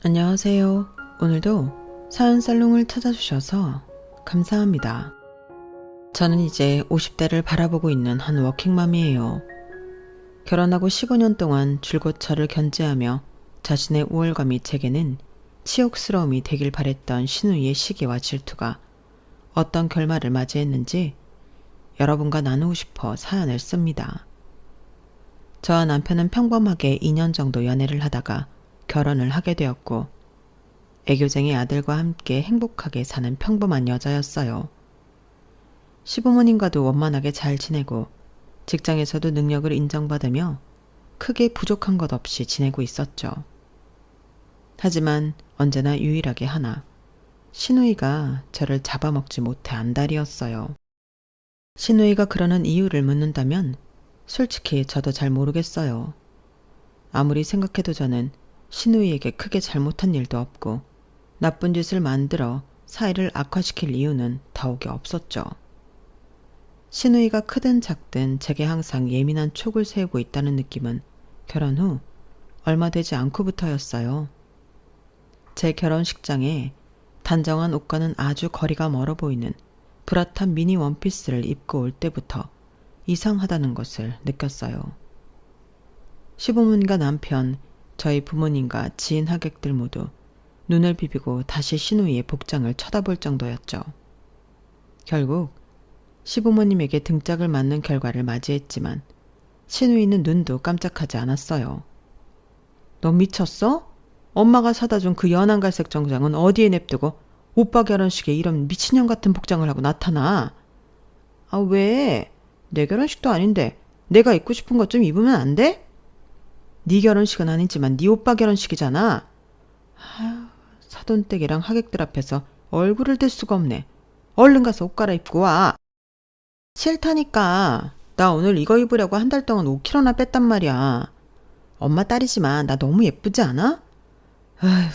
안녕하세요. 오늘도 사연살롱을 찾아주셔서 감사합니다. 저는 이제 50대를 바라보고 있는 한 워킹맘이에요. 결혼하고 15년 동안 줄곧 저를 견제하며 자신의 우월감이 제게는 치욕스러움이 되길 바랬던 신우이의 시기와 질투가 어떤 결말을 맞이했는지 여러분과 나누고 싶어 사연을 씁니다. 저와 남편은 평범하게 2년 정도 연애를 하다가 결혼을 하게 되었고 애교쟁이 아들과 함께 행복하게 사는 평범한 여자였어요. 시부모님과도 원만하게 잘 지내고 직장에서도 능력을 인정받으며 크게 부족한 것 없이 지내고 있었죠. 하지만 언제나 유일하게 하나, 신우이가 저를 잡아먹지 못해 안달이었어요. 신우이가 그러는 이유를 묻는다면 솔직히 저도 잘 모르겠어요. 아무리 생각해도 저는 신우이에게 크게 잘못한 일도 없고 나쁜 짓을 만들어 사이를 악화시킬 이유는 더욱이 없었죠. 신우이가 크든 작든 제게 항상 예민한 촉을 세우고 있다는 느낌은 결혼 후 얼마 되지 않고부터였어요. 제 결혼식장에 단정한 옷과는 아주 거리가 멀어 보이는 브라탄 미니 원피스를 입고 올 때부터 이상하다는 것을 느꼈어요. 시부모님과 남편, 저희 부모님과 지인 하객들 모두 눈을 비비고 다시 신우이의 복장을 쳐다볼 정도였죠. 결국 시부모님에게 등짝을 맞는 결과를 맞이했지만 신우이는 눈도 깜짝하지 않았어요. 너 미쳤어? 엄마가 사다 준 그 연한 갈색 정장은 어디에 냅두고 오빠 결혼식에 이런 미친년 같은 복장을 하고 나타나? 아, 왜? 내 결혼식도 아닌데 내가 입고 싶은 것 좀 입으면 안 돼? 네 결혼식은 아니지만 네 오빠 결혼식이잖아. 아휴, 사돈댁이랑 하객들 앞에서 얼굴을 들 수가 없네. 얼른 가서 옷 갈아입고 와. 싫다니까. 나 오늘 이거 입으려고 한 달 동안 5kg나 뺐단 말이야. 엄마 딸이지만 나 너무 예쁘지 않아? 아휴,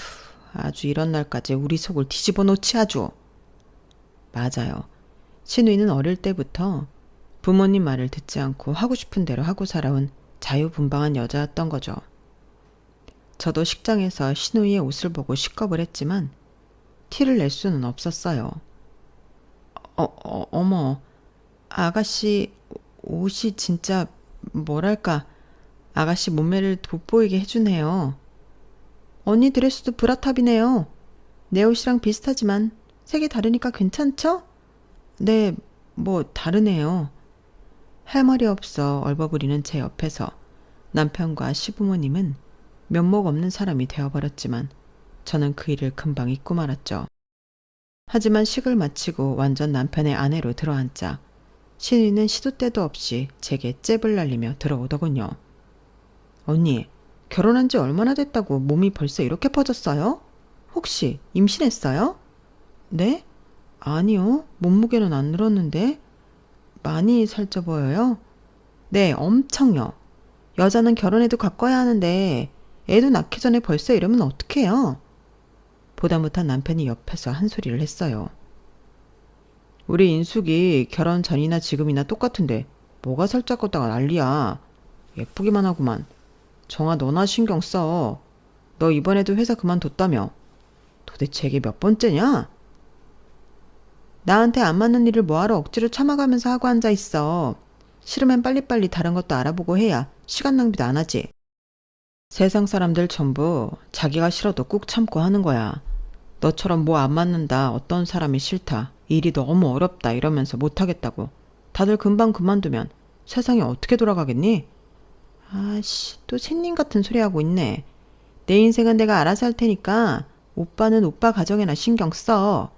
아주 이런 날까지 우리 속을 뒤집어 놓지 아주. 맞아요. 신우이는 어릴 때부터 부모님 말을 듣지 않고 하고 싶은 대로 하고 살아온 자유분방한 여자였던 거죠. 저도 식장에서 신우이의 옷을 보고 식겁을 했지만 티를 낼 수는 없었어요. 어머, 아가씨 옷이 진짜 뭐랄까, 아가씨 몸매를 돋보이게 해주네요. 언니 드레스도 브라탑이네요. 내 옷이랑 비슷하지만 색이 다르니까 괜찮죠? 네, 뭐 다르네요. 할 말이 없어 얼버무리는 제 옆에서 남편과 시부모님은 면목 없는 사람이 되어버렸지만 저는 그 일을 금방 잊고 말았죠. 하지만 식을 마치고 완전 남편의 아내로 들어앉자 신우이는 시도 때도 없이 제게 잽을 날리며 들어오더군요. 언니, 결혼한 지 얼마나 됐다고 몸이 벌써 이렇게 퍼졌어요? 혹시 임신했어요? 네? 아니요, 몸무게는 안 늘었는데. 많이 살쪄 보여요? 네, 엄청요. 여자는 결혼해도 가꿔야 하는데 애도 낳기 전에 벌써 이러면 어떡해요? 보다 못한 남편이 옆에서 한 소리를 했어요. 우리 인숙이 결혼 전이나 지금이나 똑같은데 뭐가 살쪘다가 난리야. 예쁘기만 하구만. 정아, 너나 신경 써. 너 이번에도 회사 그만뒀다며. 도대체 이게 몇 번째냐? 나한테 안 맞는 일을 뭐하러 억지로 참아가면서 하고 앉아있어. 싫으면 빨리빨리 다른 것도 알아보고 해야 시간 낭비도 안 하지. 세상 사람들 전부 자기가 싫어도 꾹 참고 하는 거야. 너처럼 뭐 안 맞는다, 어떤 사람이 싫다, 일이 너무 어렵다 이러면서 못하겠다고 다들 금방 그만두면 세상이 어떻게 돌아가겠니? 아씨, 또 샌님 같은 소리 하고 있네. 내 인생은 내가 알아서 할 테니까 오빠는 오빠 가정에나 신경 써.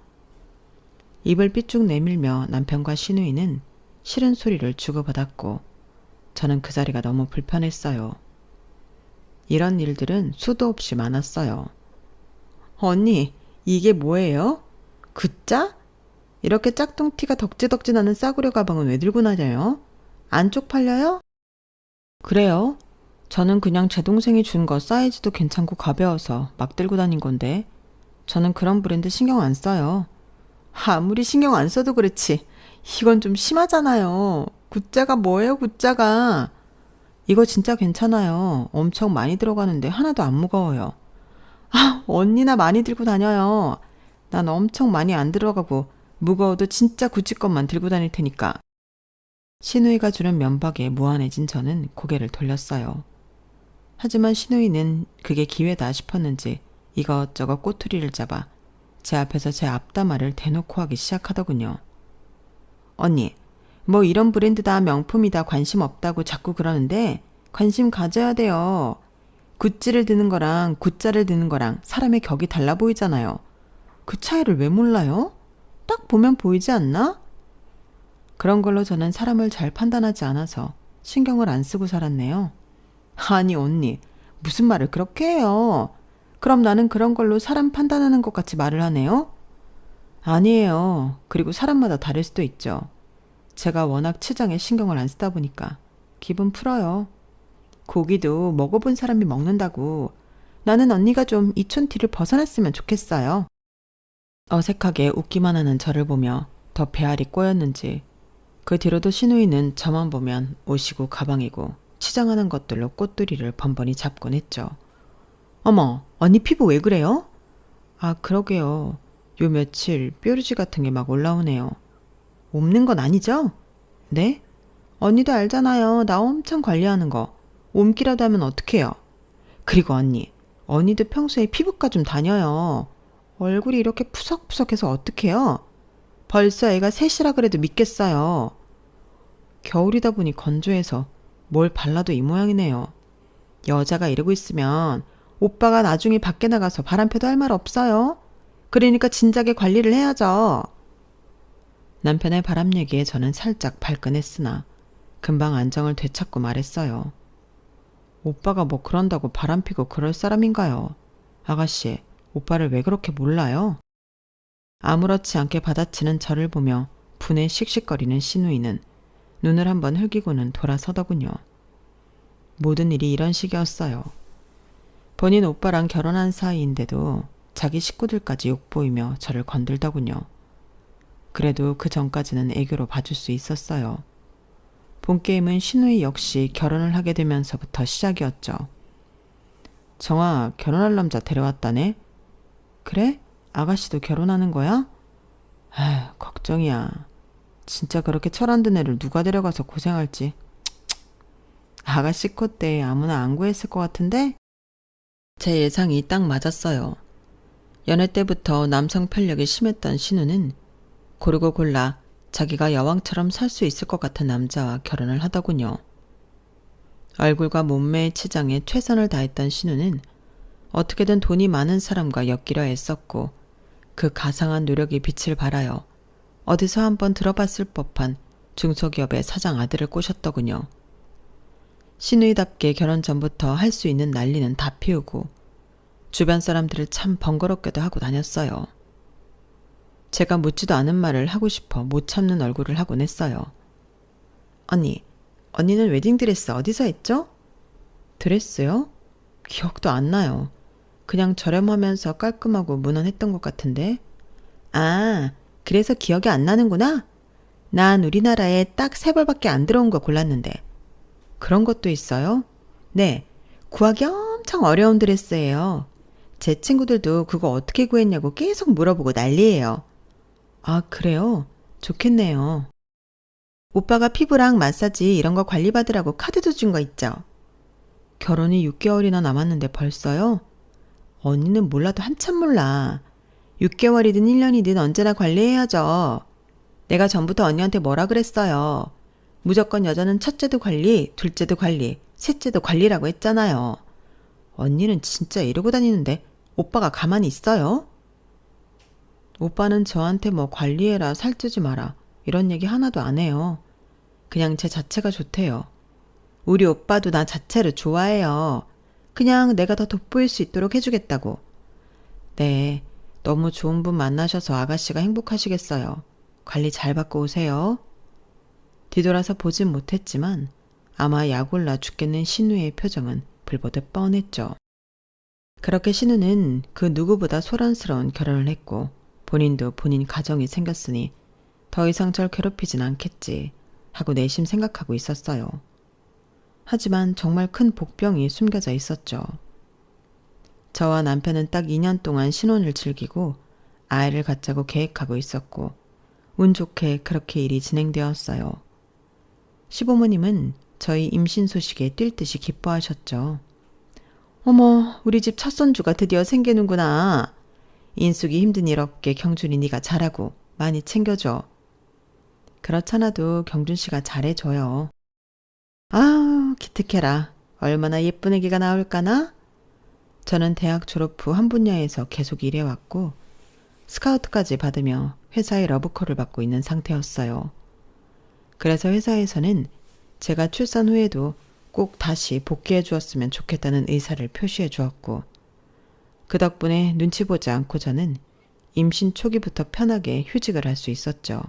입을 삐쭉 내밀며 남편과 신우이는 싫은 소리를 주고받았고 저는 그 자리가 너무 불편했어요. 이런 일들은 수도 없이 많았어요. 언니, 이게 뭐예요? 굿자? 이렇게 짝퉁티가 덕지덕지 나는 싸구려 가방은 왜 들고 다녀요? 안 쪽팔려요? 그래요. 저는 그냥 제 동생이 준 거 사이즈도 괜찮고 가벼워서 막 들고 다닌 건데 저는 그런 브랜드 신경 안 써요. 아무리 신경 안 써도 그렇지. 이건 좀 심하잖아요. 굿자가 뭐예요, 굿자가? 이거 진짜 괜찮아요. 엄청 많이 들어가는데 하나도 안 무거워요. 언니나 많이 들고 다녀요. 난 엄청 많이 안 들어가고 무거워도 진짜 구찌 것만 들고 다닐 테니까. 신우이가 주는 면박에 무안해진 저는 고개를 돌렸어요. 하지만 신우이는 그게 기회다 싶었는지 이것저것 꼬투리를 잡아 제 앞에서 제 앞담화를 대놓고 하기 시작하더군요. 언니, 뭐 이런 브랜드다 명품이다 관심 없다고 자꾸 그러는데 관심 가져야 돼요. 구찌를 드는 거랑 굿자를 드는 거랑 사람의 격이 달라 보이잖아요. 그 차이를 왜 몰라요? 딱 보면 보이지 않나? 그런 걸로 저는 사람을 잘 판단하지 않아서 신경을 안 쓰고 살았네요. 아니 언니, 무슨 말을 그렇게 해요? 그럼 나는 그런 걸로 사람 판단하는 것 같이 말을 하네요? 아니에요. 그리고 사람마다 다를 수도 있죠. 제가 워낙 치장에 신경을 안 쓰다 보니까 기분 풀어요. 고기도 먹어본 사람이 먹는다고. 나는 언니가 좀 이촌티를 벗어났으면 좋겠어요. 어색하게 웃기만 하는 저를 보며 더 배알이 꼬였는지 그 뒤로도 신우이는 저만 보면 옷이고 가방이고 치장하는 것들로 꽃두리를 번번이 잡곤 했죠. 어머, 언니 피부 왜 그래요? 아, 그러게요. 요 며칠 뾰루지 같은 게 막 올라오네요. 옮는 건 아니죠? 네? 언니도 알잖아요. 나 엄청 관리하는 거. 옮기라도 하면 어떡해요? 그리고 언니도 평소에 피부과 좀 다녀요. 얼굴이 이렇게 푸석푸석해서 어떡해요? 벌써 애가 셋이라 그래도 믿겠어요. 겨울이다 보니 건조해서 뭘 발라도 이 모양이네요. 여자가 이러고 있으면 오빠가 나중에 밖에 나가서 바람펴도 할 말 없어요. 그러니까 진작에 관리를 해야죠. 남편의 바람 얘기에 저는 살짝 발끈했으나 금방 안정을 되찾고 말했어요. 오빠가 뭐 그런다고 바람피고 그럴 사람인가요? 아가씨, 오빠를 왜 그렇게 몰라요? 아무렇지 않게 받아치는 저를 보며 분에 씩씩거리는 신우이는 눈을 한번 흘기고는 돌아서더군요. 모든 일이 이런 식이었어요. 본인 오빠랑 결혼한 사이인데도 자기 식구들까지 욕보이며 저를 건들더군요. 그래도 그 전까지는 애교로 봐줄 수 있었어요. 본게임은 신우이 역시 결혼을 하게 되면서부터 시작이었죠. 정아, 결혼할 남자 데려왔다네? 그래? 아가씨도 결혼하는 거야? 아휴, 걱정이야. 진짜 그렇게 철 안 든 애를 누가 데려가서 고생할지. 아가씨 콧대 아무나 안 구했을 것 같은데? 제 예상이 딱 맞았어요. 연애 때부터 남성 편력이 심했던 신우는 고르고 골라 자기가 여왕처럼 살 수 있을 것 같은 남자와 결혼을 하더군요. 얼굴과 몸매의 치장에 최선을 다했던 신우는 어떻게든 돈이 많은 사람과 엮이려 애썼고 그 가상한 노력이 빛을 발하여 어디서 한번 들어봤을 법한 중소기업의 사장 아들을 꼬셨더군요. 신우이답게 결혼 전부터 할 수 있는 난리는 다 피우고 주변 사람들을 참 번거롭게도 하고 다녔어요. 제가 묻지도 않은 말을 하고 싶어 못 참는 얼굴을 하곤 했어요. 언니는 웨딩드레스 어디서 했죠? 드레스요? 기억도 안 나요. 그냥 저렴하면서 깔끔하고 무난했던 것 같은데. 아, 그래서 기억이 안 나는구나? 난 우리나라에 딱 3벌밖에 안 들어온 거 골랐는데. 그런 것도 있어요? 네, 구하기 엄청 어려운 드레스예요. 제 친구들도 그거 어떻게 구했냐고 계속 물어보고 난리예요. 아, 그래요? 좋겠네요. 오빠가 피부랑 마사지 이런 거 관리받으라고 카드도 준 거 있죠? 결혼이 6개월이나 남았는데 벌써요? 언니는 몰라도 한참 몰라. 6개월이든 1년이든 언제나 관리해야죠. 내가 전부터 언니한테 뭐라 그랬어요. 무조건 여자는 첫째도 관리, 둘째도 관리, 셋째도 관리라고 했잖아요. 언니는 진짜 이러고 다니는데 오빠가 가만히 있어요? 오빠는 저한테 뭐 관리해라, 살찌지 마라 이런 얘기 하나도 안 해요. 그냥 제 자체가 좋대요. 우리 오빠도 나 자체를 좋아해요. 그냥 내가 더 돋보일 수 있도록 해주겠다고. 네, 너무 좋은 분 만나셔서 아가씨가 행복하시겠어요. 관리 잘 받고 오세요. 뒤돌아서 보진 못했지만 아마 약올라 죽겠는 신우의 표정은 불보듯 뻔했죠. 그렇게 신우는 그 누구보다 소란스러운 결혼을 했고 본인도 본인 가정이 생겼으니 더 이상 절 괴롭히진 않겠지 하고 내심 생각하고 있었어요. 하지만 정말 큰 복병이 숨겨져 있었죠. 저와 남편은 딱 2년 동안 신혼을 즐기고 아이를 갖자고 계획하고 있었고 운 좋게 그렇게 일이 진행되었어요. 시부모님은 저희 임신 소식에 뛸 듯이 기뻐하셨죠. 어머, 우리 집 첫 손주가 드디어 생기는구나. 인숙이 힘든 일 없게 경준이 네가 잘하고 많이 챙겨줘. 그렇잖아도 경준 씨가 잘해줘요. 아, 기특해라. 얼마나 예쁜 애기가 나올까나? 저는 대학 졸업 후 한 분야에서 계속 일해왔고 스카우트까지 받으며 회사에 러브콜을 받고 있는 상태였어요. 그래서 회사에서는 제가 출산 후에도 꼭 다시 복귀해 주었으면 좋겠다는 의사를 표시해 주었고 그 덕분에 눈치 보지 않고 저는 임신 초기부터 편하게 휴직을 할 수 있었죠.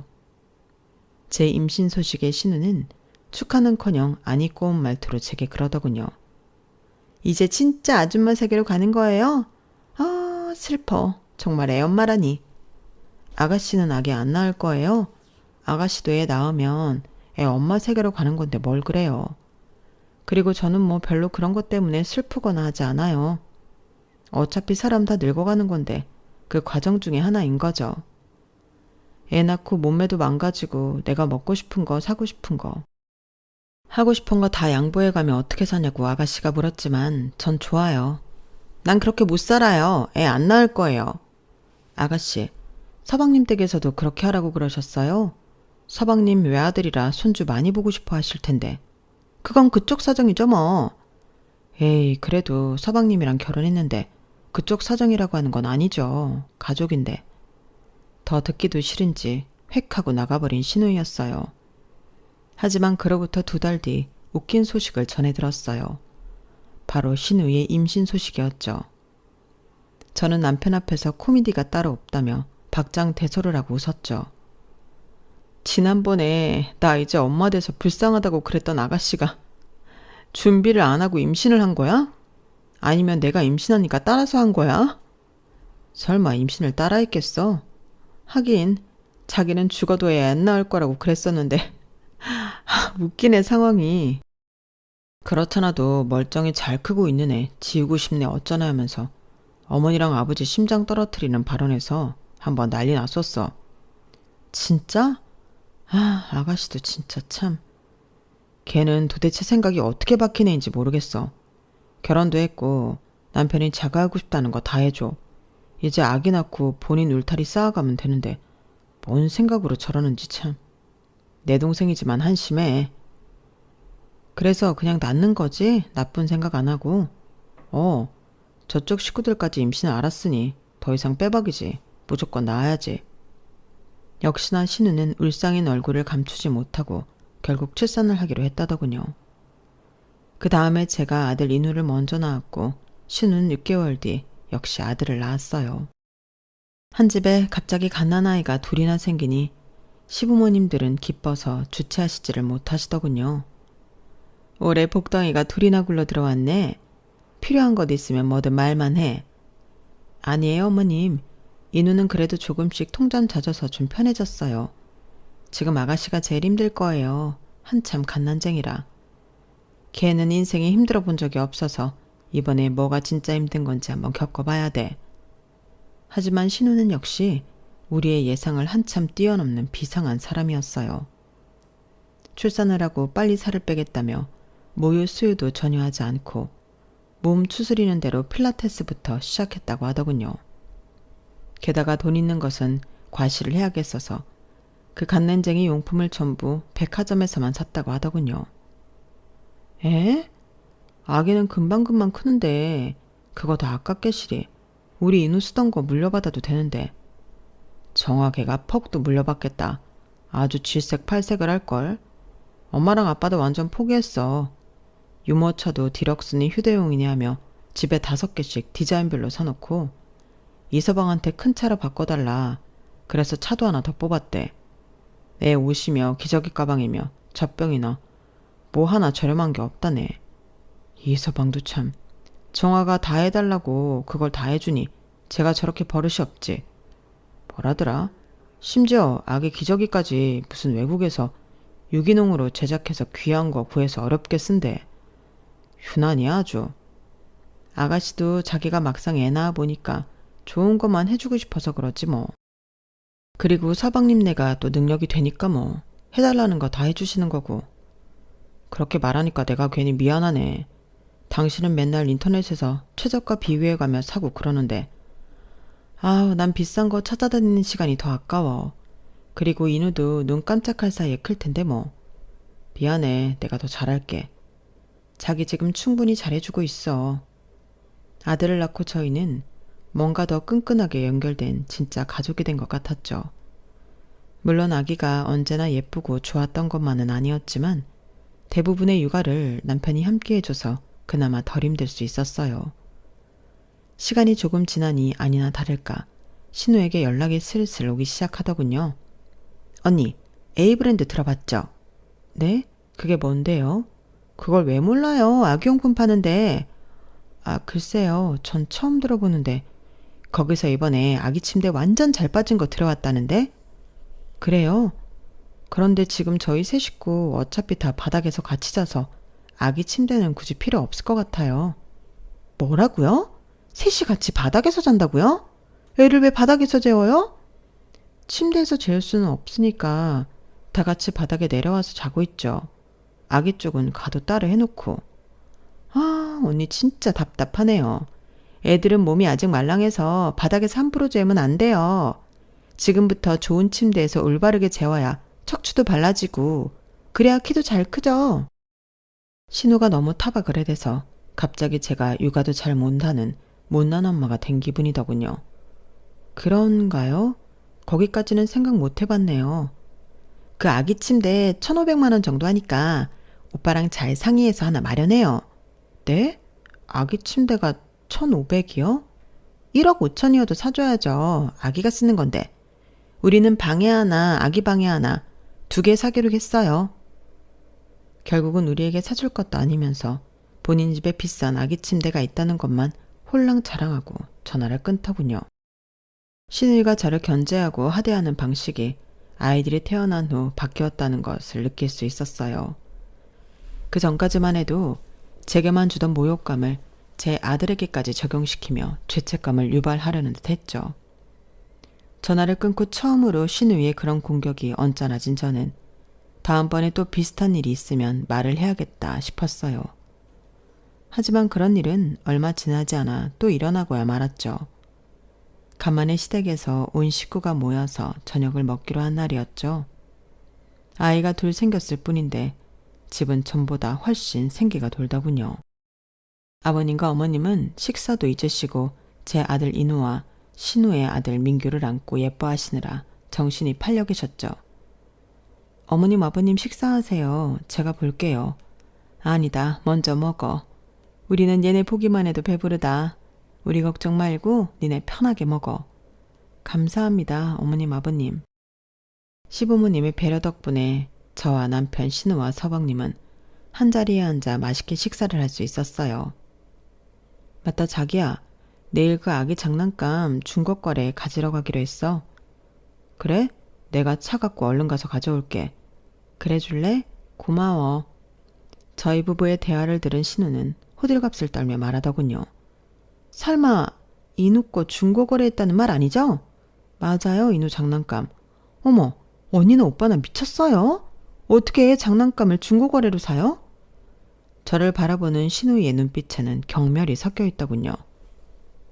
제 임신 소식에 신우는 축하는커녕 아니 꼬운 말투로 제게 그러더군요. 이제 진짜 아줌마 세계로 가는 거예요? 아, 슬퍼. 정말 애엄마라니. 아가씨는 아기 안 낳을 거예요? 아가씨도 애 낳으면 애 엄마 세계로 가는 건데 뭘 그래요. 그리고 저는 뭐 별로 그런 것 때문에 슬프거나 하지 않아요. 어차피 사람 다 늙어가는 건데 그 과정 중에 하나인 거죠. 애 낳고 몸매도 망가지고 내가 먹고 싶은 거 사고 싶은 거 하고 싶은 거 다 양보해가며 어떻게 사냐고 아가씨가 물었지만 전 좋아요. 난 그렇게 못 살아요. 애 안 낳을 거예요. 아가씨, 서방님 댁에서도 그렇게 하라고 그러셨어요? 서방님 외아들이라 손주 많이 보고 싶어 하실 텐데. 그건 그쪽 사정이죠 뭐. 에이, 그래도 서방님이랑 결혼했는데 그쪽 사정이라고 하는 건 아니죠. 가족인데. 더 듣기도 싫은지 획 하고 나가버린 신우이였어요. 하지만 그로부터 2달 뒤 웃긴 소식을 전해 들었어요. 바로 신우이의 임신 소식이었죠. 저는 남편 앞에서 코미디가 따로 없다며 박장대소를 하고 웃었죠. 지난번에 나 이제 엄마 돼서 불쌍하다고 그랬던 아가씨가 준비를 안 하고 임신을 한 거야? 아니면 내가 임신하니까 따라서 한 거야? 설마 임신을 따라 했겠어? 하긴 자기는 죽어도 애 안 낳을 거라고 그랬었는데 웃기네 상황이. 그렇잖아도 멀쩡히 잘 크고 있는 애 지우고 싶네 어쩌나 하면서 어머니랑 아버지 심장 떨어뜨리는 발언에서 한번 난리 났었어. 진짜? 아, 아가씨도 진짜 참. 걔는 도대체 생각이 어떻게 박힌 애인지 모르겠어. 결혼도 했고 남편이 자가하고 싶다는 거 다 해줘. 이제 아기 낳고 본인 울타리 쌓아가면 되는데 뭔 생각으로 저러는지 참. 내 동생이지만 한심해. 그래서 그냥 낳는 거지? 나쁜 생각 안 하고. 저쪽 식구들까지 임신을 알았으니 더 이상 빼박이지. 무조건 낳아야지. 역시나 신우는 울상인 얼굴을 감추지 못하고 결국 출산을 하기로 했다더군요. 그 다음에 제가 아들 인우를 먼저 낳았고 신우는 6개월 뒤 역시 아들을 낳았어요. 한 집에 갑자기 갓난아이가 둘이나 생기니 시부모님들은 기뻐서 주체하시지를 못하시더군요. 올해 복덩이가 둘이나 굴러 들어왔네. 필요한 것 있으면 뭐든 말만 해. 아니에요 어머님. 인우는 그래도 조금씩 통잠 젖어서 좀 편해졌어요. 지금 아가씨가 제일 힘들 거예요. 한참 갓난쟁이라. 걔는 인생에 힘들어 본 적이 없어서 이번에 뭐가 진짜 힘든 건지 한번 겪어봐야 돼. 하지만 신우는 역시 우리의 예상을 한참 뛰어넘는 비상한 사람이었어요. 출산을 하고 빨리 살을 빼겠다며 모유 수유도 전혀 하지 않고 몸 추스리는 대로 필라테스부터 시작했다고 하더군요. 게다가 돈 있는 것은 과시를 해야겠어서 그 갓난쟁이 용품을 전부 백화점에서만 샀다고 하더군요. 에? 아기는 금방금방 크는데 그거 다 아깝겠시리. 우리 인우 쓰던 거 물려받아도 되는데. 정화개가 퍽도 물려받겠다. 아주 질색팔색을 할걸. 엄마랑 아빠도 완전 포기했어. 유모차도 디럭스니 휴대용이니 하며 집에 5개씩 디자인별로 사놓고 이서방한테 큰 차로 바꿔달라. 그래서 차도 하나 더 뽑았대. 애 옷이며 기저귀 가방이며 젖병이나 뭐 하나 저렴한 게 없다네. 이서방도 참. 정화가 다 해달라고 그걸 다 해주니 제가 저렇게 버릇이 없지. 뭐라더라? 심지어 아기 기저귀까지 무슨 외국에서 유기농으로 제작해서 귀한 거 구해서 어렵게 쓴대. 유난이야 아주. 아가씨도 자기가 막상 애 낳아 보니까 좋은 것만 해주고 싶어서 그러지 뭐. 그리고 서방님네가 또 능력이 되니까 뭐 해달라는 거 다 해주시는 거고. 그렇게 말하니까 내가 괜히 미안하네. 당신은 맨날 인터넷에서 최저가 비교해가며 사고 그러는데 아우 난 비싼 거 찾아다니는 시간이 더 아까워. 그리고 인우도 눈 깜짝할 사이에 클 텐데 뭐. 미안해. 내가 더 잘할게. 자기 지금 충분히 잘해주고 있어. 아들을 낳고 저희는 뭔가 더 끈끈하게 연결된 진짜 가족이 된 것 같았죠. 물론 아기가 언제나 예쁘고 좋았던 것만은 아니었지만 대부분의 육아를 남편이 함께 해줘서 그나마 덜 힘들 수 있었어요. 시간이 조금 지나니 아니나 다를까 신우에게 연락이 슬슬 오기 시작하더군요. 언니, A브랜드 들어봤죠? 네? 그게 뭔데요? 그걸 왜 몰라요? 아기용품 파는데. 아, 글쎄요. 전 처음 들어보는데. 거기서 이번에 아기 침대 완전 잘 빠진 거 들어왔다는데? 그래요? 그런데 지금 저희 세 식구 어차피 다 바닥에서 같이 자서 아기 침대는 굳이 필요 없을 것 같아요. 뭐라고요? 셋이 같이 바닥에서 잔다고요? 애를 왜 바닥에서 재워요? 침대에서 재울 수는 없으니까 다 같이 바닥에 내려와서 자고 있죠. 아기 쪽은 가도 따로 해놓고. 아, 언니 진짜 답답하네요. 애들은 몸이 아직 말랑해서 바닥에서 함부로 재우면 안 돼요. 지금부터 좋은 침대에서 올바르게 재워야 척추도 발라지고 그래야 키도 잘 크죠. 신우가 너무 타박을 해대서 갑자기 제가 육아도 잘 못하는 못난 엄마가 된 기분이더군요. 그런가요? 거기까지는 생각 못 해봤네요. 그 아기 침대 1,500만 원 정도 하니까 오빠랑 잘 상의해서 하나 마련해요. 네? 아기 침대가 1,500이요? 1억 5천이어도 사줘야죠. 아기가 쓰는 건데. 우리는 방에 하나, 아기 방에 하나, 2개 사기로 했어요. 결국은 우리에게 사줄 것도 아니면서 본인 집에 비싼 아기 침대가 있다는 것만 홀랑 자랑하고 전화를 끊더군요. 신우이가 저를 견제하고 하대하는 방식이 아이들이 태어난 후 바뀌었다는 것을 느낄 수 있었어요. 그 전까지만 해도 제게만 주던 모욕감을 제 아들에게까지 적용시키며 죄책감을 유발하려는 듯 했죠. 전화를 끊고 처음으로 신우이의 그런 공격이 언짢아진 저는 다음번에 또 비슷한 일이 있으면 말을 해야겠다 싶었어요. 하지만 그런 일은 얼마 지나지 않아 또 일어나고야 말았죠. 간만에 시댁에서 온 식구가 모여서 저녁을 먹기로 한 날이었죠. 아이가 둘 생겼을 뿐인데 집은 전보다 훨씬 생기가 돌더군요. 아버님과 어머님은 식사도 잊으시고 제 아들 인우와 신우의 아들 민규를 안고 예뻐하시느라 정신이 팔려 계셨죠. 어머님 아버님 식사하세요. 제가 볼게요. 아니다. 먼저 먹어. 우리는 얘네 보기만 해도 배부르다. 우리 걱정 말고 니네 편하게 먹어. 감사합니다. 어머님 아버님. 시부모님의 배려 덕분에 저와 남편 신우와 서방님은 한자리에 앉아 맛있게 식사를 할 수 있었어요. 맞다 자기야. 내일 그 아기 장난감 중고거래에 가지러 가기로 했어. 그래? 내가 차 갖고 얼른 가서 가져올게. 그래 줄래? 고마워. 저희 부부의 대화를 들은 신우는 호들갑을 떨며 말하더군요. 설마 인우 거 중고거래했다는 말 아니죠? 맞아요. 인우 장난감. 어머, 언니는 오빠는 미쳤어요? 어떻게 장난감을 중고거래로 사요? 저를 바라보는 신우이의 눈빛에는 경멸이 섞여 있더군요.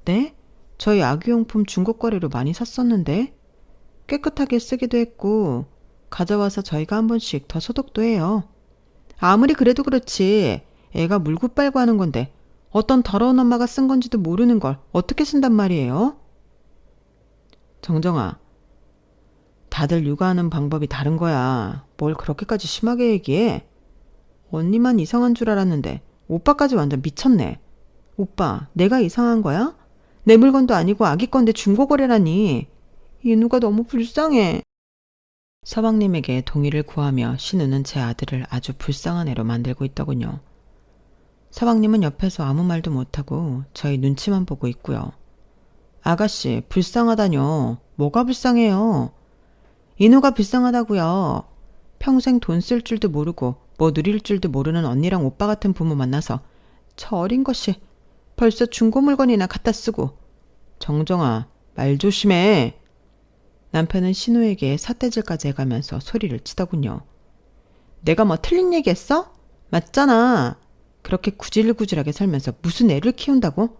네? 저희 아기용품 중고거래로 많이 샀었는데 깨끗하게 쓰기도 했고 가져와서 저희가 한 번씩 더 소독도 해요. 아무리 그래도 그렇지 애가 물고 빨고 하는 건데 어떤 더러운 엄마가 쓴 건지도 모르는 걸 어떻게 쓴단 말이에요? 정정아, 다들 육아하는 방법이 다른 거야. 뭘 그렇게까지 심하게 얘기해? 언니만 이상한 줄 알았는데 오빠까지 완전 미쳤네. 오빠, 내가 이상한 거야? 내 물건도 아니고 아기 건데 중고거래라니. 인우가 너무 불쌍해. 서방님에게 동의를 구하며 신우는 제 아들을 아주 불쌍한 애로 만들고 있더군요. 서방님은 옆에서 아무 말도 못하고 저희 눈치만 보고 있고요. 아가씨, 불쌍하다뇨. 뭐가 불쌍해요? 인우가 불쌍하다고요. 평생 돈 쓸 줄도 모르고 뭐 누릴 줄도 모르는 언니랑 오빠 같은 부모 만나서 저 어린 것이 벌써 중고 물건이나 갖다 쓰고. 정정아, 말 조심해. 남편은 신우에게 삿대질까지 해가면서 소리를 치더군요. 내가 뭐 틀린 얘기했어? 맞잖아. 그렇게 구질구질하게 살면서 무슨 애를 키운다고?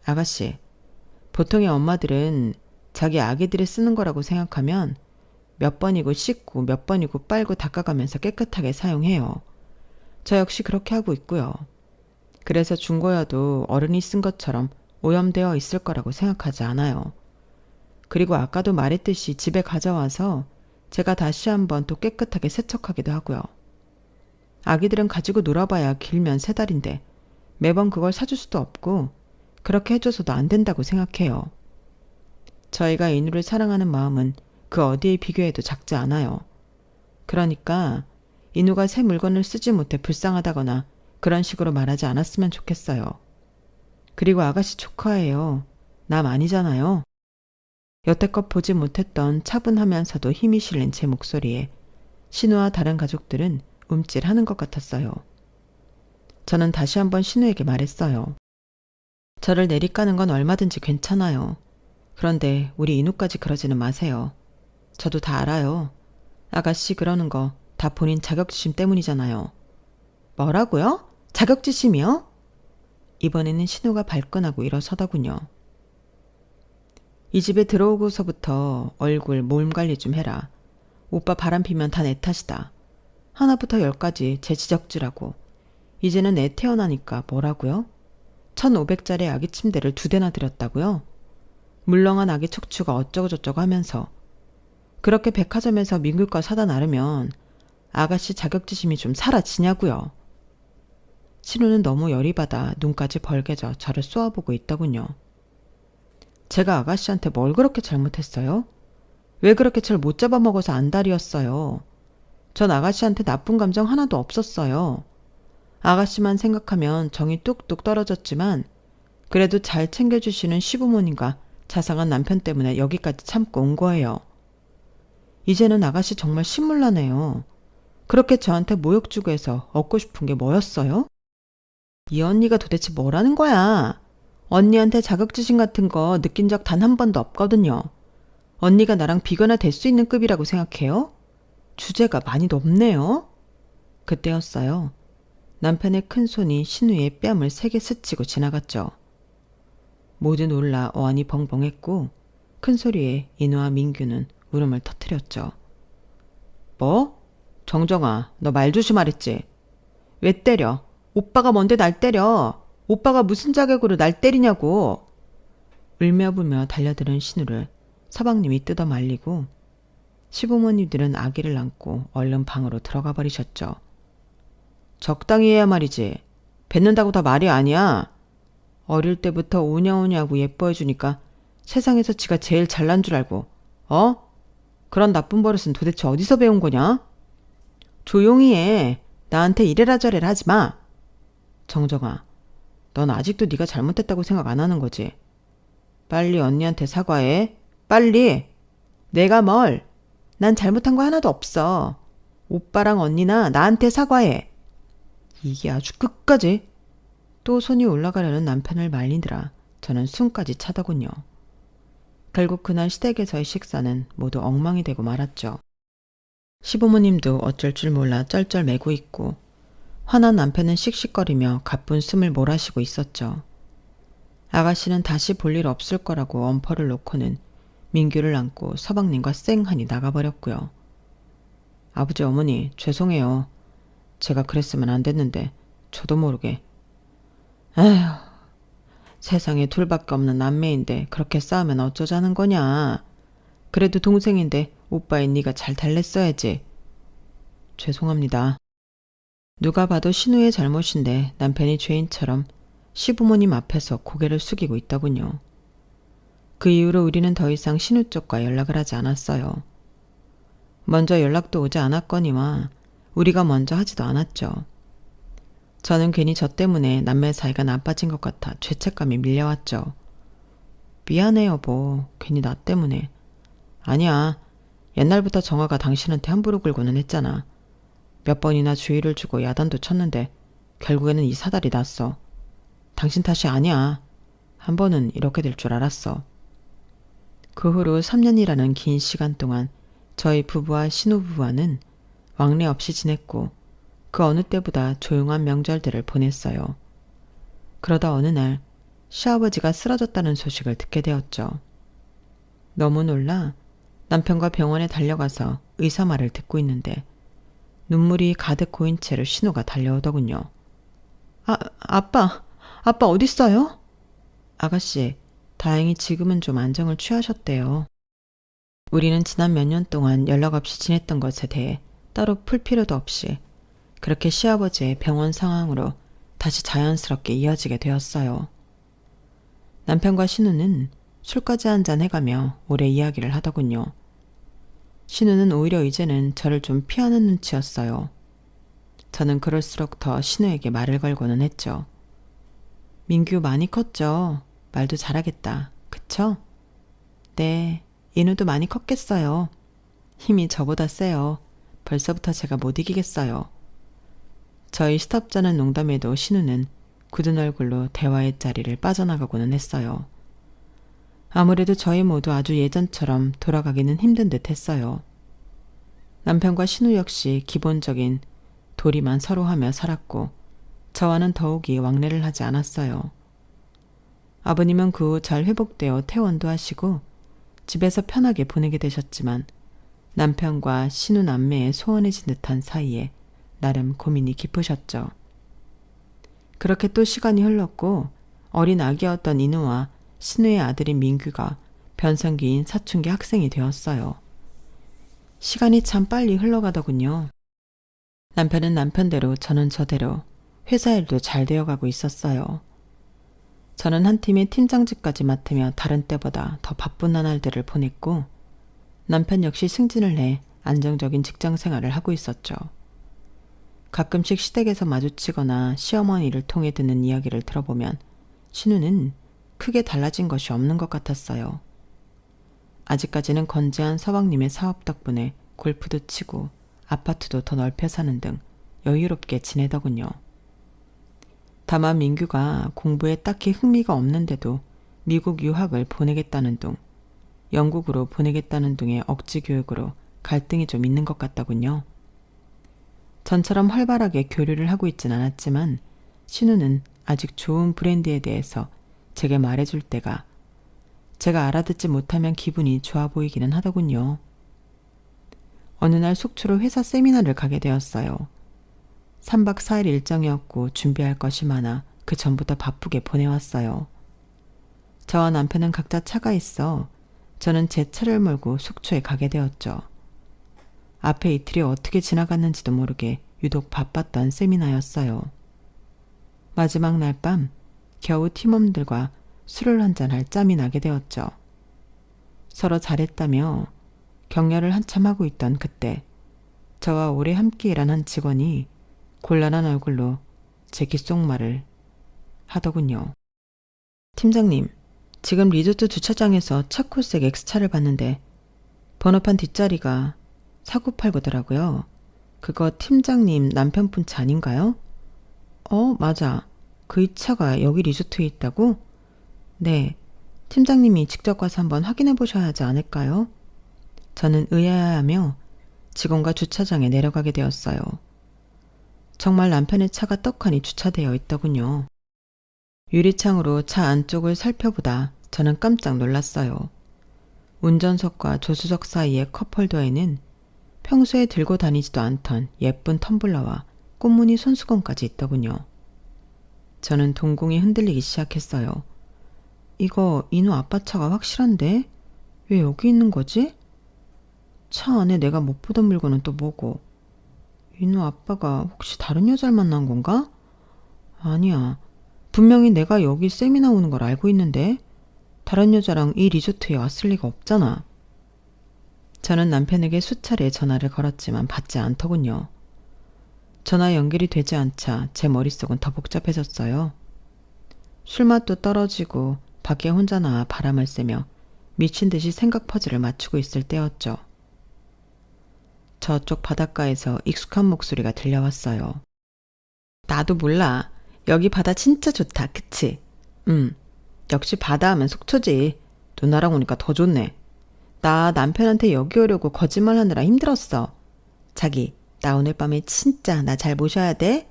아가씨, 보통의 엄마들은 자기 아기들이 쓰는 거라고 생각하면 몇 번이고 씻고 몇 번이고 빨고 닦아가면서 깨끗하게 사용해요. 저 역시 그렇게 하고 있고요. 그래서 중고여도 어른이 쓴 것처럼 오염되어 있을 거라고 생각하지 않아요. 그리고 아까도 말했듯이 집에 가져와서 제가 다시 한번 또 깨끗하게 세척하기도 하고요. 아기들은 가지고 놀아봐야 길면 3달인데 매번 그걸 사줄 수도 없고 그렇게 해줘서도 안 된다고 생각해요. 저희가 인우를 사랑하는 마음은 그 어디에 비교해도 작지 않아요. 그러니까 인우가 새 물건을 쓰지 못해 불쌍하다거나 그런 식으로 말하지 않았으면 좋겠어요. 그리고 아가씨 조카예요. 남 아니잖아요. 여태껏 보지 못했던 차분하면서도 힘이 실린 제 목소리에 신우와 다른 가족들은 움찔하는 것 같았어요. 저는 다시 한번 신우에게 말했어요. 저를 내리까는 건 얼마든지 괜찮아요. 그런데 우리 인우까지 그러지는 마세요. 저도 다 알아요. 아가씨 그러는 거 다 본인 자격지심 때문이잖아요. 뭐라고요? 자격지심이요? 이번에는 신우가 발끈하고 일어서더군요. 이 집에 들어오고서부터 얼굴, 몸 관리 좀 해라. 오빠 바람 피면 다 내 탓이다. 하나부터 10까지 제 지적질하고. 이제는 애 태어나니까 뭐라고요? 1,500짜리 아기 침대를 2대나 들였다고요? 물렁한 아기 척추가 어쩌고저쩌고 하면서. 그렇게 백화점에서 민규과 사다 나르면 아가씨 자격지심이 좀 사라지냐고요. 신우는 너무 열이 받아 눈까지 벌게져 저를 쏘아보고 있더군요. 제가 아가씨한테 뭘 그렇게 잘못했어요? 왜 그렇게 절 못 잡아먹어서 안달이었어요? 전 아가씨한테 나쁜 감정 하나도 없었어요. 아가씨만 생각하면 정이 뚝뚝 떨어졌지만 그래도 잘 챙겨주시는 시부모님과 자상한 남편 때문에 여기까지 참고 온 거예요. 이제는 아가씨 정말 신물나네요. 그렇게 저한테 모욕 주고 해서 얻고 싶은 게 뭐였어요? 이 언니가 도대체 뭐라는 거야? 언니한테 자격지심 같은 거 느낀 적 단 한 번도 없거든요. 언니가 나랑 비교나 될 수 있는 급이라고 생각해요? 주제가 많이 높네요. 그때였어요. 남편의 큰 손이 신우의 뺨을 세게 스치고 지나갔죠. 모두 놀라 어안이 벙벙했고 큰 소리에 인우와 민규는 울음을 터뜨렸죠. 뭐? 정정아, 너 말 조심하랬지? 왜 때려? 오빠가 뭔데 날 때려? 오빠가 무슨 자격으로 날 때리냐고. 울며불며 달려드는 신우를 서방님이 뜯어 말리고 시부모님들은 아기를 안고 얼른 방으로 들어가 버리셨죠. 적당히 해야 말이지. 뱉는다고 다 말이 아니야. 어릴 때부터 오냐오냐고 예뻐해주니까 세상에서 지가 제일 잘난 줄 알고. 그런 나쁜 버릇은 도대체 어디서 배운 거냐? 조용히 해. 나한테 이래라 저래라 하지 마. 정정아, 넌 아직도 네가 잘못했다고 생각 안 하는 거지? 빨리 언니한테 사과해. 빨리. 내가 뭘? 난 잘못한 거 하나도 없어. 오빠랑 언니나 나한테 사과해. 이게 아주 끝까지. 또 손이 올라가려는 남편을 말리느라 저는 숨까지 차더군요. 결국 그날 시댁에서의 식사는 모두 엉망이 되고 말았죠. 시부모님도 어쩔 줄 몰라 쩔쩔매고 있고 화난 남편은 씩씩거리며 가쁜 숨을 몰아쉬고 있었죠. 아가씨는 다시 볼 일 없을 거라고 엄포를 놓고는 민규를 안고 서방님과 쌩하니 나가버렸고요. 아버지 어머니 죄송해요. 제가 그랬으면 안 됐는데 저도 모르게. 에휴, 세상에 둘밖에 없는 남매인데 그렇게 싸우면 어쩌자는 거냐. 그래도 동생인데 오빠인 네가 잘 달랬어야지. 죄송합니다. 누가 봐도 신우의 잘못인데 남편이 죄인처럼 시부모님 앞에서 고개를 숙이고 있더군요. 그 이후로 우리는 더 이상 신우 쪽과 연락을 하지 않았어요. 먼저 연락도 오지 않았거니와 우리가 먼저 하지도 않았죠. 저는 괜히 저 때문에 남매 사이가 나빠진 것 같아 죄책감이 밀려왔죠. 미안해 여보. 괜히 나 때문에. 아니야. 옛날부터 정아가 당신한테 함부로 굴고는 했잖아. 몇 번이나 주의를 주고 야단도 쳤는데 결국에는 이 사달이 났어. 당신 탓이 아니야. 한 번은 이렇게 될 줄 알았어. 그 후로 3년이라는 긴 시간 동안 저희 부부와 신우부부와는 왕래 없이 지냈고 그 어느 때보다 조용한 명절들을 보냈어요. 그러다 어느 날 시아버지가 쓰러졌다는 소식을 듣게 되었죠. 너무 놀라 남편과 병원에 달려가서 의사 말을 듣고 있는데 눈물이 가득 고인 채로 신우가 달려오더군요. 아빠 어딨어요? 아가씨, 다행히 지금은 좀 안정을 취하셨대요. 우리는 지난 몇 년 동안 연락 없이 지냈던 것에 대해 따로 풀 필요도 없이 그렇게 시아버지의 병원 상황으로 다시 자연스럽게 이어지게 되었어요. 남편과 신우는 술까지 한잔 해가며 오래 이야기를 하더군요. 신우는 오히려 이제는 저를 좀 피하는 눈치였어요. 저는 그럴수록 더 신우에게 말을 걸고는 했죠. 민규 많이 컸죠? 말도 잘하겠다. 그쵸? 네, 인우도 많이 컸겠어요. 힘이 저보다 세요. 벌써부터 제가 못 이기겠어요. 저희 시답잖은 농담에도 신우는 굳은 얼굴로 대화의 자리를 빠져나가고는 했어요. 아무래도 저희 모두 아주 예전처럼 돌아가기는 힘든 듯 했어요. 남편과 신우 역시 기본적인 도리만 서로 하며 살았고 저와는 더욱이 왕래를 하지 않았어요. 아버님은 그 후 잘 회복되어 퇴원도 하시고 집에서 편하게 보내게 되셨지만 남편과 신우 남매의 소원해진 듯한 사이에 나름 고민이 깊으셨죠. 그렇게 또 시간이 흘렀고 어린 아기였던 인우와 신우의 아들인 민규가 변성기인 사춘기 학생이 되었어요. 시간이 참 빨리 흘러가더군요. 남편은 남편대로 저는 저대로 회사 일도 잘 되어가고 있었어요. 저는 한 팀의 팀장직까지 맡으며 다른 때보다 더 바쁜 나날들을 보냈고 남편 역시 승진을 해 안정적인 직장 생활을 하고 있었죠. 가끔씩 시댁에서 마주치거나 시어머니를 통해 듣는 이야기를 들어보면 신우는 크게 달라진 것이 없는 것 같았어요. 아직까지는 건재한 서방님의 사업 덕분에 골프도 치고 아파트도 더 넓혀 사는 등 여유롭게 지내더군요. 다만 민규가 공부에 딱히 흥미가 없는데도 미국 유학을 보내겠다는 둥, 영국으로 보내겠다는 둥의 억지 교육으로 갈등이 좀 있는 것 같더군요. 전처럼 활발하게 교류를 하고 있진 않았지만 신우는 아직 좋은 브랜드에 대해서 제게 말해줄 때가 제가 알아듣지 못하면 기분이 좋아 보이기는 하더군요. 어느 날 속초로 회사 세미나를 가게 되었어요. 3박 4일 일정이었고 준비할 것이 많아 그 전부터 바쁘게 보내왔어요. 저와 남편은 각자 차가 있어 저는 제 차를 몰고 속초에 가게 되었죠. 앞에 이틀이 어떻게 지나갔는지도 모르게 유독 바빴던 세미나였어요. 마지막 날 밤 겨우 팀원들과 술을 한잔할 짬이 나게 되었죠. 서로 잘했다며 격려를 한참 하고 있던 그때 저와 오래 함께 일한 한 직원이 곤란한 얼굴로 제 귓속말을 하더군요. 팀장님, 지금 리조트 주차장에서 차콜색 X차를 봤는데 번호판 뒷자리가 4989더라고요. 그거 팀장님 남편분 차 아닌가요? 맞아. 그 이 차가 여기 리조트에 있다고? 네. 팀장님이 직접 가서 한번 확인해 보셔야 하지 않을까요? 저는 의아해하며 직원과 주차장에 내려가게 되었어요. 정말 남편의 차가 떡하니 주차되어 있더군요. 유리창으로 차 안쪽을 살펴보다 저는 깜짝 놀랐어요. 운전석과 조수석 사이의 컵홀더에는 평소에 들고 다니지도 않던 예쁜 텀블러와 꽃무늬 손수건까지 있더군요. 저는 동공이 흔들리기 시작했어요. 이거 인우 아빠 차가 확실한데? 왜 여기 있는 거지? 차 안에 내가 못 보던 물건은 또 뭐고? 인우 아빠가 혹시 다른 여자를 만난 건가? 아니야. 분명히 내가 여기 세미나 오는 걸 알고 있는데 다른 여자랑 이 리조트에 왔을 리가 없잖아. 저는 남편에게 수차례 전화를 걸었지만 받지 않더군요. 전화 연결이 되지 않자 제 머릿속은 더 복잡해졌어요. 술맛도 떨어지고 밖에 혼자 나와 바람을 쐬며 미친 듯이 생각 퍼즐을 맞추고 있을 때였죠. 저쪽 바닷가에서 익숙한 목소리가 들려왔어요. 나도 몰라. 여기 바다 진짜 좋다, 그치? 역시 바다 하면 속초지. 누나랑 오니까 더 좋네. 나 남편한테 여기 오려고 거짓말 하느라 힘들었어. 자기, 나 오늘 밤에 진짜 나 잘 모셔야 돼?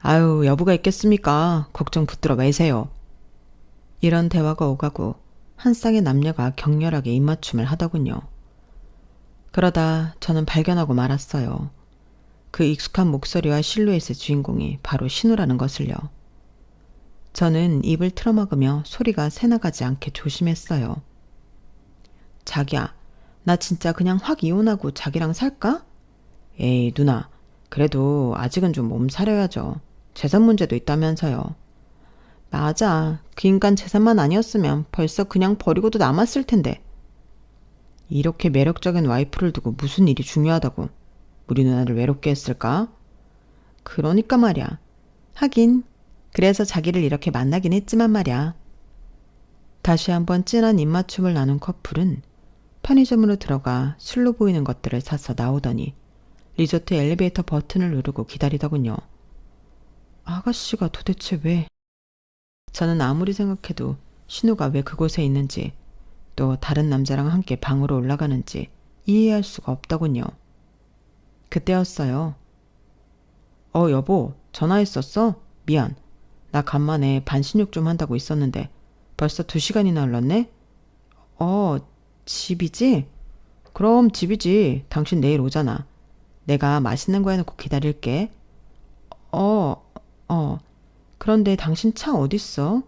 아유, 여부가 있겠습니까? 걱정 붙들어 매세요. 이런 대화가 오가고 한 쌍의 남녀가 격렬하게 입맞춤을 하더군요. 그러다 저는 발견하고 말았어요. 그 익숙한 목소리와 실루엣의 주인공이 바로 신우라는 것을요. 저는 입을 틀어막으며 소리가 새나가지 않게 조심했어요. 자기야, 나 진짜 그냥 확 이혼하고 자기랑 살까? 에이, 누나. 그래도 아직은 좀 몸살려야죠. 재산 문제도 있다면서요. 맞아. 그 인간 재산만 아니었으면 벌써 그냥 버리고도 남았을 텐데. 이렇게 매력적인 와이프를 두고 무슨 일이 중요하다고 우리 누나를 외롭게 했을까? 그러니까 말이야. 하긴 그래서 자기를 이렇게 만나긴 했지만 말이야. 다시 한번 진한 입맞춤을 나눈 커플은 편의점으로 들어가 술로 보이는 것들을 사서 나오더니 리조트 엘리베이터 버튼을 누르고 기다리더군요. 아가씨가 도대체 왜? 저는 아무리 생각해도 신우가 왜 그곳에 있는지 또 다른 남자랑 함께 방으로 올라가는지 이해할 수가 없더군요. 그때였어요. 여보, 전화했었어? 미안. 나 간만에 반신욕 좀 한다고 있었는데 벌써 2시간이나 흘렀네? 집이지? 그럼 집이지. 당신 내일 오잖아. 내가 맛있는 거 해놓고 기다릴게. 그런데 당신 차 어딨어?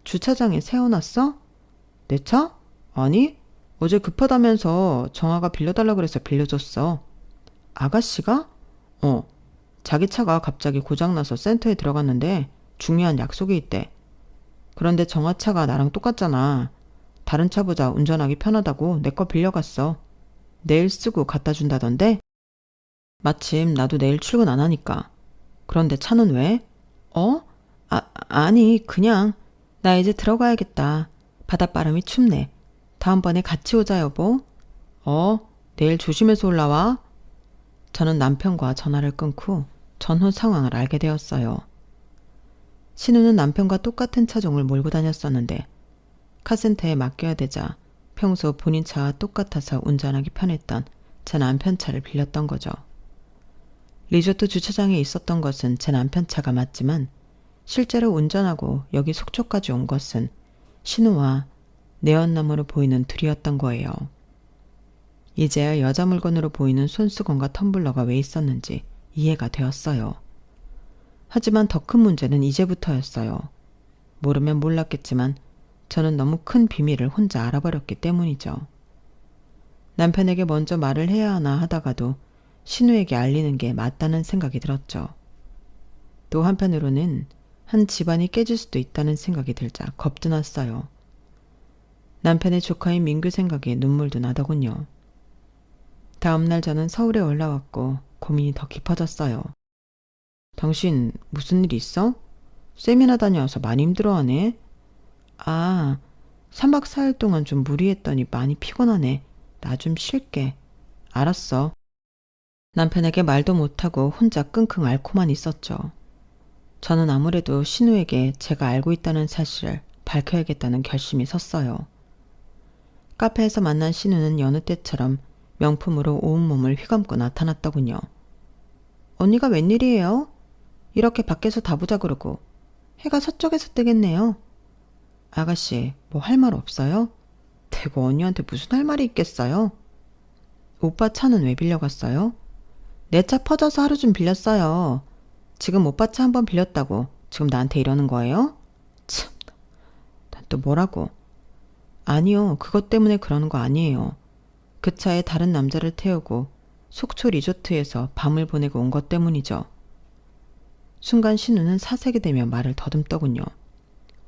주차장에 세워놨어? 내 차? 아니, 어제 급하다면서 정아가 빌려달라 그래서 빌려줬어. 아가씨가? 자기 차가 갑자기 고장나서 센터에 들어갔는데 중요한 약속이 있대. 그런데 정아 차가 나랑 똑같잖아. 다른 차보다 운전하기 편하다고 내 거 빌려갔어. 내일 쓰고 갖다 준다던데? 마침 나도 내일 출근 안 하니까. 그런데 차는 왜? 아니, 그냥. 나 이제 들어가야겠다. 바닷바람이 춥네. 다음번에 같이 오자, 여보. 내일 조심해서 올라와. 저는 남편과 전화를 끊고 전후 상황을 알게 되었어요. 신우는 남편과 똑같은 차종을 몰고 다녔었는데 카센터에 맡겨야 되자 평소 본인 차와 똑같아서 운전하기 편했던 제 남편 차를 빌렸던 거죠. 리조트 주차장에 있었던 것은 제 남편 차가 맞지만 실제로 운전하고 여기 속초까지 온 것은 신우와 내연남으로 보이는 둘이었던 거예요. 이제야 여자 물건으로 보이는 손수건과 텀블러가 왜 있었는지 이해가 되었어요. 하지만 더 큰 문제는 이제부터였어요. 모르면 몰랐겠지만 저는 너무 큰 비밀을 혼자 알아버렸기 때문이죠. 남편에게 먼저 말을 해야 하나 하다가도 신우에게 알리는 게 맞다는 생각이 들었죠. 또 한편으로는 한 집안이 깨질 수도 있다는 생각이 들자 겁도 났어요. 남편의 조카인 민규 생각에 눈물도 나더군요. 다음날 저는 서울에 올라왔고 고민이 더 깊어졌어요. 당신 무슨 일 있어? 세미나 다녀와서 많이 힘들어하네. 3박 4일 동안 좀 무리했더니 많이 피곤하네. 나 좀 쉴게. 알았어. 남편에게 말도 못하고 혼자 끙끙 앓고만 있었죠. 저는 아무래도 신우에게 제가 알고 있다는 사실을 밝혀야겠다는 결심이 섰어요. 카페에서 만난 신우는 여느 때처럼 명품으로 온몸을 휘감고 나타났더군요. 언니가 웬일이에요? 이렇게 밖에서 다 보자 그러고 해가 서쪽에서 뜨겠네요. 아가씨, 뭐 할 말 없어요? 대고 언니한테 무슨 할 말이 있겠어요? 오빠 차는 왜 빌려갔어요? 내 차 퍼져서 하루 좀 빌렸어요. 지금 오빠 차 한 번 빌렸다고 지금 나한테 이러는 거예요? 참, 난 또 뭐라고? 아니요, 그것 때문에 그러는 거 아니에요. 그 차에 다른 남자를 태우고 속초 리조트에서 밤을 보내고 온 것 때문이죠. 순간 신우는 사색이 되며 말을 더듬더군요.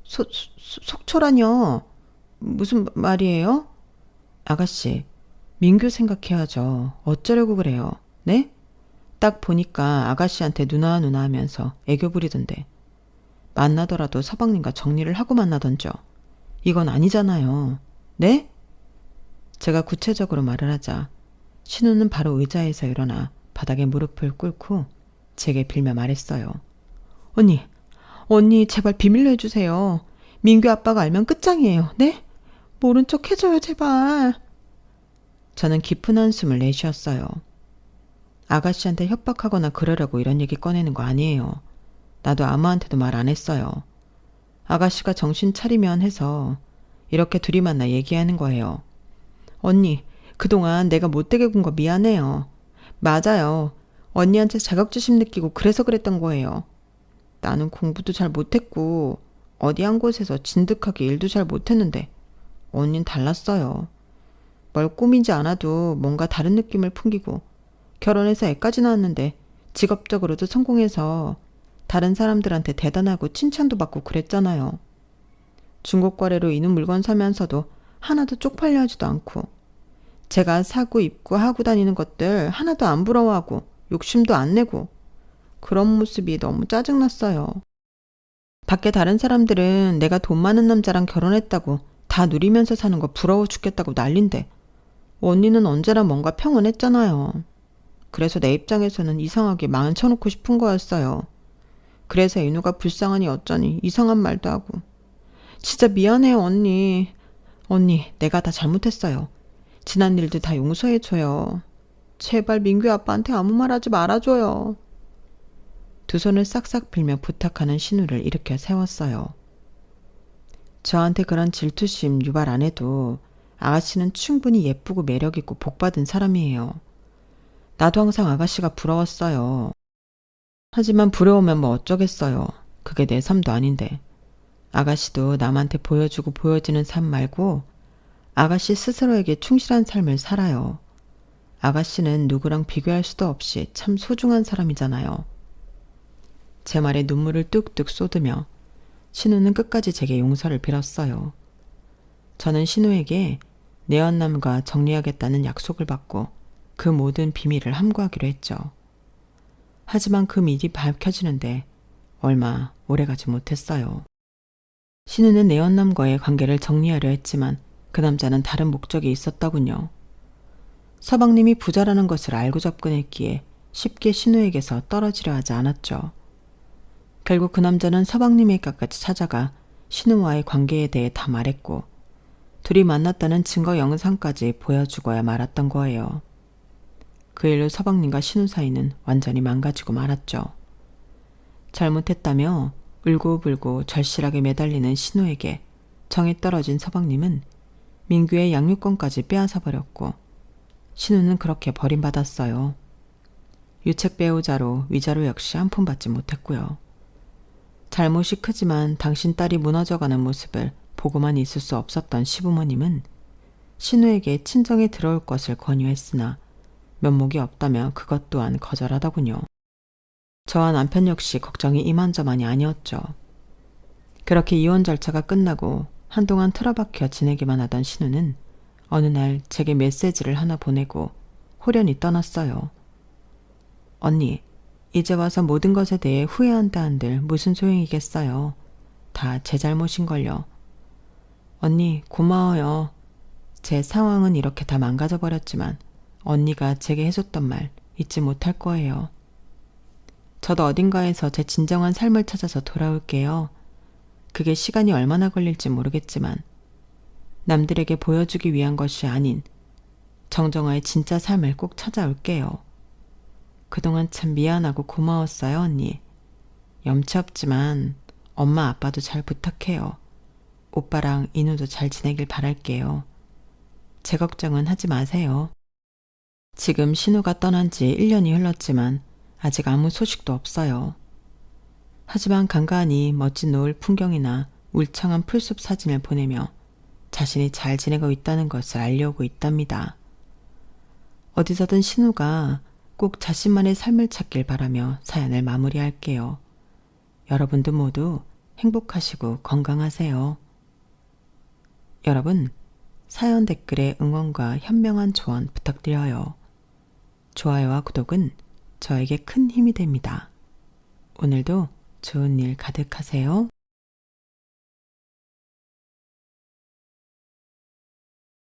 속초라뇨? 무슨 말이에요? 아가씨, 민규 생각해야죠. 어쩌려고 그래요? 네? 딱 보니까 아가씨한테 누나 하면서 애교 부리던데. 만나더라도 서방님과 정리를 하고 만나던죠. 이건 아니잖아요. 네? 제가 구체적으로 말을 하자 신우는 바로 의자에서 일어나 바닥에 무릎을 꿇고 제게 빌며 말했어요. 언니, 제발 비밀로 해주세요. 민규 아빠가 알면 끝장이에요. 네? 모른 척 해줘요, 제발. 저는 깊은 한숨을 내쉬었어요. 아가씨한테 협박하거나 그러려고 이런 얘기 꺼내는 거 아니에요. 나도 아무한테도 말 안 했어요. 아가씨가 정신 차리면 해서 이렇게 둘이 만나 얘기하는 거예요. 언니, 그동안 내가 못되게 군 거 미안해요. 맞아요. 언니한테 자격지심 느끼고 그래서 그랬던 거예요. 나는 공부도 잘 못했고 어디 한 곳에서 진득하게 일도 잘 못했는데 언닌 달랐어요. 뭘 꾸미지 않아도 뭔가 다른 느낌을 풍기고 결혼해서 애까지 낳았는데 직업적으로도 성공해서 다른 사람들한테 대단하고 칭찬도 받고 그랬잖아요. 중고 거래로 이는 물건 사면서도 하나도 쪽팔려 하지도 않고 제가 사고 입고 하고 다니는 것들 하나도 안 부러워하고 욕심도 안 내고 그런 모습이 너무 짜증났어요. 밖에 다른 사람들은 내가 돈 많은 남자랑 결혼했다고 다 누리면서 사는 거 부러워 죽겠다고 난린데 언니는 언제나 뭔가 평온했잖아요. 그래서 내 입장에서는 이상하게 망쳐놓고 싶은 거였어요. 그래서 인우가 불쌍하니 어쩌니 이상한 말도 하고. 진짜 미안해요, 언니. 언니, 내가 다 잘못했어요. 지난 일들 다 용서해줘요. 제발 민규 아빠한테 아무 말 하지 말아줘요. 두 손을 싹싹 빌며 부탁하는 신우를 일으켜 세웠어요. 저한테 그런 질투심 유발 안 해도 아가씨는 충분히 예쁘고 매력있고 복받은 사람이에요. 나도 항상 아가씨가 부러웠어요. 하지만 부러우면 뭐 어쩌겠어요. 그게 내 삶도 아닌데. 아가씨도 남한테 보여주고 보여지는 삶 말고 아가씨 스스로에게 충실한 삶을 살아요. 아가씨는 누구랑 비교할 수도 없이 참 소중한 사람이잖아요. 제 말에 눈물을 뚝뚝 쏟으며 신우는 끝까지 제게 용서를 빌었어요. 저는 신우에게 내연남과 정리하겠다는 약속을 받고 그 모든 비밀을 함구하기로 했죠. 하지만 그 미리 밝혀지는데 얼마 오래가지 못했어요. 신우는 내연남과의 관계를 정리하려 했지만 그 남자는 다른 목적이 있었더군요. 서방님이 부자라는 것을 알고 접근했기에 쉽게 신우에게서 떨어지려 하지 않았죠. 결국 그 남자는 서방님에게까지 찾아가 신우와의 관계에 대해 다 말했고 둘이 만났다는 증거 영상까지 보여주고야 말았던 거예요. 그 일로 서방님과 신우 사이는 완전히 망가지고 말았죠. 잘못했다며 울고불고 절실하게 매달리는 신우에게 정이 떨어진 서방님은 민규의 양육권까지 빼앗아 버렸고 신우는 그렇게 버림받았어요. 유책 배우자로 위자료 역시 한 푼 받지 못했고요. 잘못이 크지만 당신 딸이 무너져가는 모습을 보고만 있을 수 없었던 시부모님은 신우에게 친정에 들어올 것을 권유했으나 면목이 없다며 그것 또한 거절하더군요. 저와 남편 역시 걱정이 이만저만이 아니었죠. 그렇게 이혼 절차가 끝나고 한동안 틀어박혀 지내기만 하던 신우는 어느 날 제게 메시지를 하나 보내고 호련히 떠났어요. 언니, 이제 와서 모든 것에 대해 후회한다 한들 무슨 소용이겠어요. 다 제 잘못인걸요. 언니, 고마워요. 제 상황은 이렇게 다 망가져버렸지만 언니가 제게 해줬던 말 잊지 못할 거예요. 저도 어딘가에서 제 진정한 삶을 찾아서 돌아올게요. 그게 시간이 얼마나 걸릴지 모르겠지만 남들에게 보여주기 위한 것이 아닌 정정화의 진짜 삶을 꼭 찾아올게요. 그동안 참 미안하고 고마웠어요, 언니. 염치 없지만 엄마 아빠도 잘 부탁해요. 오빠랑 인우도 잘 지내길 바랄게요. 제 걱정은 하지 마세요. 지금 신우가 떠난 지 1년이 흘렀지만 아직 아무 소식도 없어요. 하지만 간간히 멋진 노을 풍경이나 울창한 풀숲 사진을 보내며 자신이 잘 지내고 있다는 것을 알려오고 있답니다. 어디서든 신우가 꼭 자신만의 삶을 찾길 바라며 사연을 마무리할게요. 여러분도 모두 행복하시고 건강하세요. 여러분, 사연 댓글에 응원과 현명한 조언 부탁드려요. 좋아요와 구독은 저에게 큰 힘이 됩니다. 오늘도 좋은 일 가득하세요.